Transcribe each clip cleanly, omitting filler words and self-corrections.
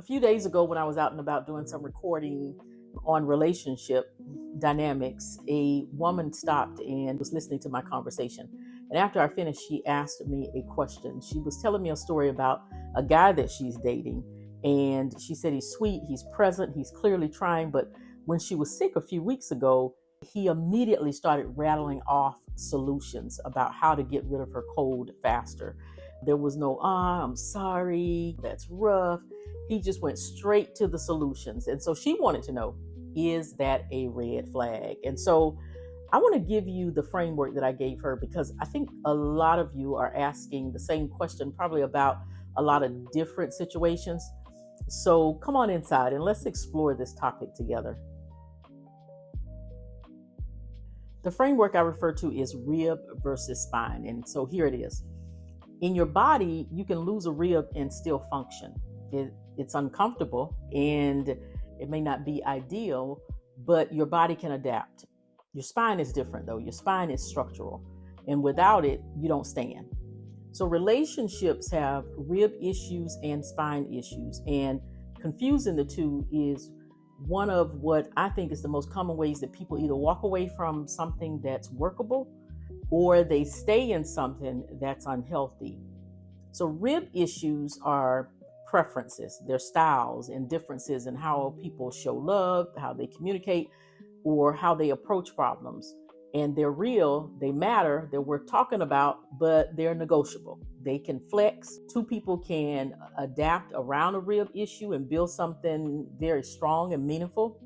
few days ago, when I was out and about doing some recording on relationship dynamics, a woman stopped and was listening to my conversation. And after I finished, she asked me a question. She was telling me a story about a guy that she's dating. And she said he's sweet, he's present, he's clearly trying. But when she was sick a few weeks ago, he immediately started rattling off solutions about how to get rid of her cold faster. There was no, I'm sorry, that's rough. He just went straight to the solutions. And so she wanted to know, is that a red flag? And so I want to give you the framework that I gave her, because I think a lot of you are asking the same question, probably about a lot of different situations. So come on inside and let's explore this topic together. The framework I refer to is rib versus spine. And so here it is. In your body, you can lose a rib and still function. It's uncomfortable and it may not be ideal, but your body can adapt. Your spine is different though. Your spine is structural, and without it, you don't stand. So relationships have rib issues and spine issues, and confusing the two is one of what I think is the most common ways that people either walk away from something that's workable or they stay in something that's unhealthy. So rib issues are preferences, their styles and differences in how people show love, how they communicate, or how they approach problems. And they're real, they matter, they're worth talking about, but they're negotiable. They can flex. Two people can adapt around a rib issue and build something very strong and meaningful.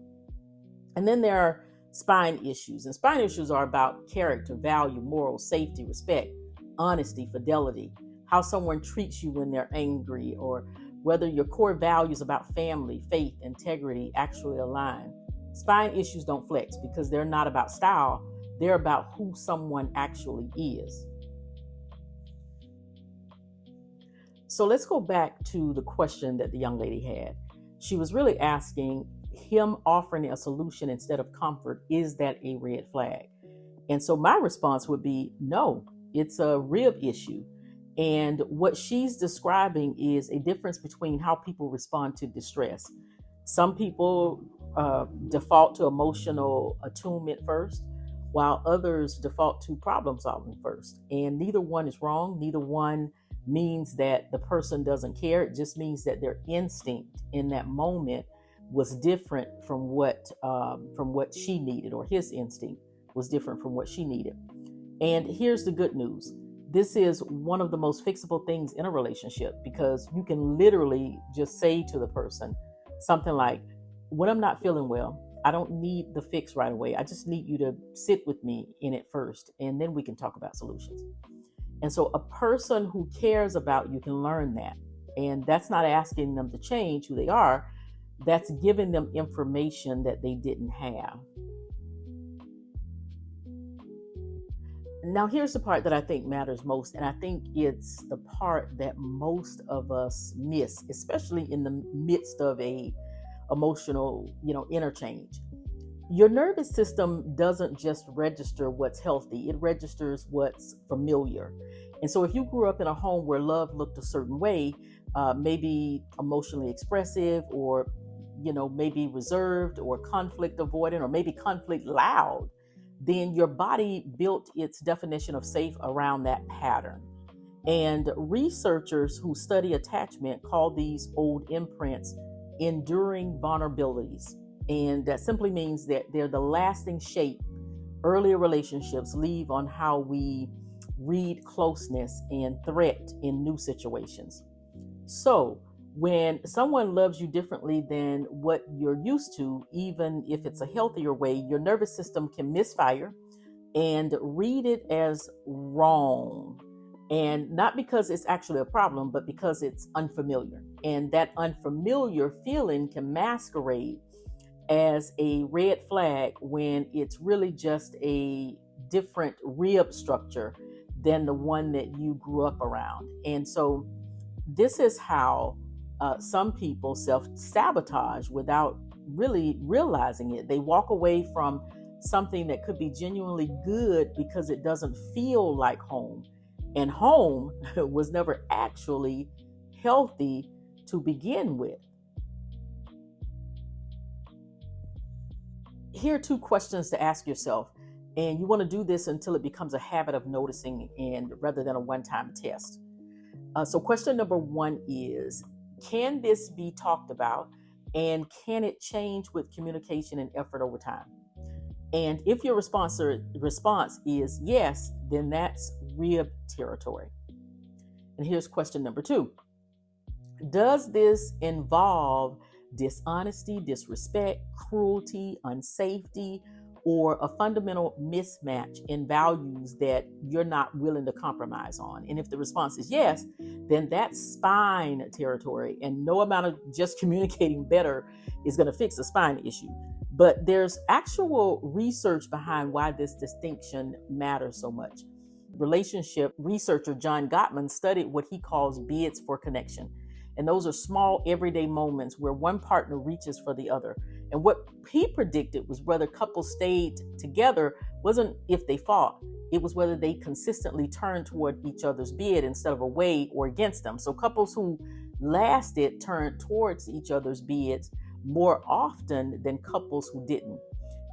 And then there are spine issues. And spine issues are about character, value, moral, safety, respect, honesty, fidelity, how someone treats you when they're angry, or whether your core values about family, faith, integrity actually align. Spine issues don't flex because they're not about style. They're about who someone actually is. So let's go back to the question that the young lady had. She was really asking him offering a solution instead of comfort. Is that a red flag? And so my response would be no, it's a rib issue. And what she's describing is a difference between how people respond to distress. Some people default to emotional attunement first, while others default to problem solving first. And neither one is wrong. Neither one means that the person doesn't care. It just means that their instinct in that moment was different from what she needed, or his instinct was different from what she needed. And here's the good news. This is one of the most fixable things in a relationship, because you can literally just say to the person something like, when I'm not feeling well, I don't need the fix right away. I just need you to sit with me in it first, and then we can talk about solutions. And so a person who cares about you can learn that. And that's not asking them to change who they are. That's giving them information that they didn't have. Now, here's the part that I think matters most, and I think it's the part that most of us miss, especially in the midst of a emotional, interchange. Your nervous system doesn't just register what's healthy, it registers what's familiar. And so if you grew up in a home where love looked a certain way, maybe emotionally expressive, or, maybe reserved, or conflict avoidant, or maybe conflict loud, then your body built its definition of safe around that pattern. And researchers who study attachment call these old imprints enduring vulnerabilities. And that simply means that they're the lasting shape earlier relationships leave on how we read closeness and threat in new situations. So when someone loves you differently than what you're used to, even if it's a healthier way, your nervous system can misfire and read it as wrong. And not because it's actually a problem, but because it's unfamiliar. And that unfamiliar feeling can masquerade as a red flag when it's really just a different rib structure than the one that you grew up around. And so this is how some people self-sabotage without really realizing it. They walk away from something that could be genuinely good because it doesn't feel like home. And home was never actually healthy to begin with. Here are 2 questions to ask yourself. And you want to do this until it becomes a habit of noticing and rather than a one-time test. So question number 1 is, can this be talked about? And can it change with communication and effort over time? And if your response is yes, then that's rib territory. And here's question number 2. Does this involve dishonesty, disrespect, cruelty, unsafety, or a fundamental mismatch in values that you're not willing to compromise on? And if the response is yes, then that's spine territory. And no amount of just communicating better is going to fix a spine issue. But there's actual research behind why this distinction matters so much. Relationship researcher John Gottman studied what he calls bids for connection. And those are small everyday moments where one partner reaches for the other. And what he predicted was whether couples stayed together wasn't if they fought. It was whether they consistently turned toward each other's bid instead of away or against them. So couples who lasted turned towards each other's bids more often than couples who didn't.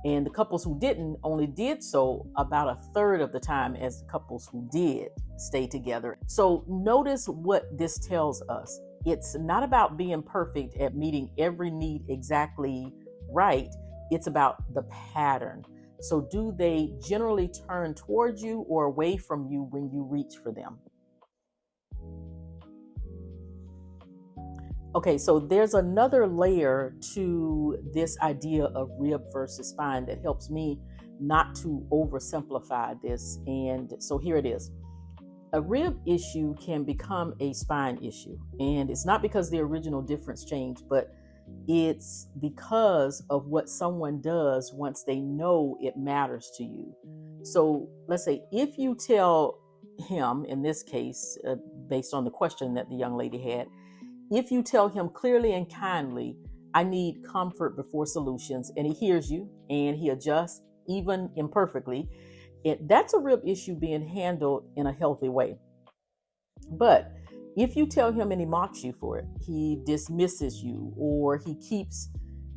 And the couples who didn't only did so about a third of the time as the couples who did stay together. So notice what this tells us. It's not about being perfect at meeting every need exactly right. It's about the pattern. So do they generally turn towards you or away from you when you reach for them? Okay, so there's another layer to this idea of rib versus spine that helps me not to oversimplify this. And so here it is. A rib issue can become a spine issue. And it's not because the original difference changed, but it's because of what someone does once they know it matters to you. So let's say if you tell him, in this case, based on the question that the young lady had, if you tell him clearly and kindly, I need comfort before solutions, and he hears you and he adjusts, even imperfectly, that's a rib issue being handled in a healthy way. But if you tell him and he mocks you for it, he dismisses you, or he keeps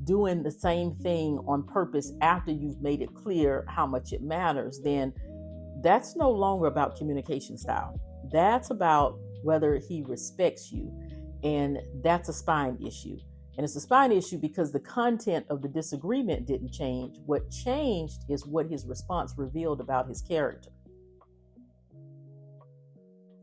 doing the same thing on purpose after you've made it clear how much it matters, then that's no longer about communication style. That's about whether he respects you. And that's a spine issue. And it's a spine issue because the content of the disagreement didn't change. What changed is what his response revealed about his character.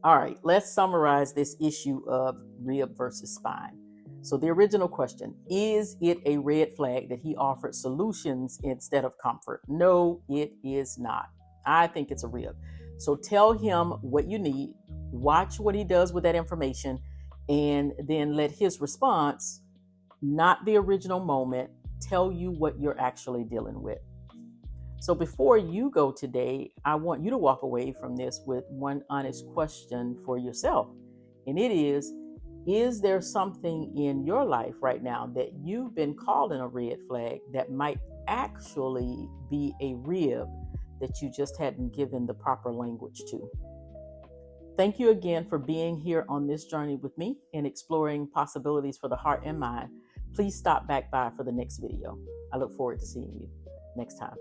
All right, let's summarize this issue of rib versus spine. So the original question, is it a red flag that he offered solutions instead of comfort? No, it is not. I think it's a rib. So tell him what you need, watch what he does with that information, and then let his response, not the original moment, tell you what you're actually dealing with. So before you go today, I want you to walk away from this with one honest question for yourself. And it is there something in your life right now that you've been calling a red flag that might actually be a rib that you just hadn't given the proper language to? Thank you again for being here on this journey with me and exploring possibilities for the heart and mind. Please stop back by for the next video. I look forward to seeing you next time.